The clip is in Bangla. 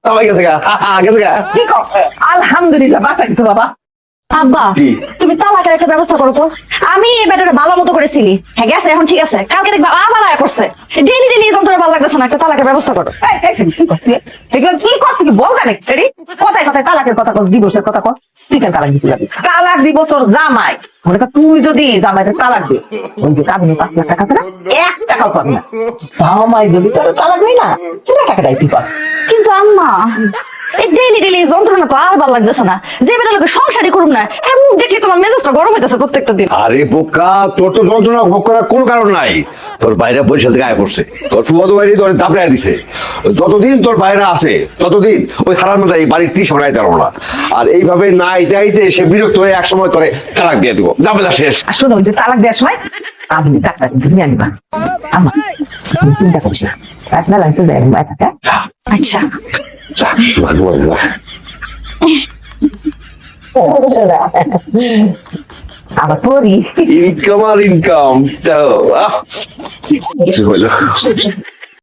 সবাই গেছে গা, গেছে গা। কি কর? আলহামদুলিল্লাহ বাঁচাইছো বাবা। আব্বা কি? তুমি তালাকের একটা ব্যবস্থা করো তো। আমি এই ব্যাটারে ভালো মতো করেছিলি, হ্যাঁ গেছে, এখন ঠিক আছে। কালকে দেখবা আবার আয়া করছে। ডেইলি ডেইলি এই যন্ত্রণা ভালো লাগতেছে না, একটা তালাকের ব্যবস্থা করো। কি করছি? এগুলো কি করছি? কি বলবা নাকি সেরি? কথায় কথায় তালাকের কথা কর, দিবসের কথা কর। তুই কেন তালাক দিতে যাবি? তালাক দিব তোর জামাই। মনে কর তুই যদি জামাইকে তালাক দে, ওই যে কাবিনে 5 লাখ টাকা আছে না, 1 টাকাও পাবি না। জামাই যদি তোর তালাক নেই না, পুরো টাকাটাই তুই পাবি। কিন্তু আম্মা, এই ডেইলি ডেইলি এই যন্ত্রণা তো আর ভালো লাগতেছে না। যে বেটা লোকে সংসারই করুম না, এর মুখ দেখলে তোমার মেজাজটা গরম হইতেছে প্রত্যেকটা দিন। আরে বোকা, তোর তো যন্ত্রণা ভোগ করার কোনো কারণ নাই। তোর বাইরে বরিশাল থেকে আয় করছে, তোর পুয়াতো বাড়ি তোর দাবড়ায় দিছে। যতদিন তোর বাইরে আছে ততদিন ওই হারার মতো এই বাড়ির 30 বানাইতে পারবো না। আর এইভাবে না আইতে আইতে সে বিরক্ত হয়ে এক সময় তোরে তালাক দিয়ে দিব, ঝামেলা শেষ। আর শোনো, ওই যে তালাক দেওয়ার সময় আপনি টাকা কিন্তু নিয়ে আনিবা। আমার তুমি চিন্তা করিস না, একটা লাইসেন্স দেয় টাকা। আচ্ছা যা, ভালো ভালো। আবার তোরই ইনকাম আর ইনকাম, চলো।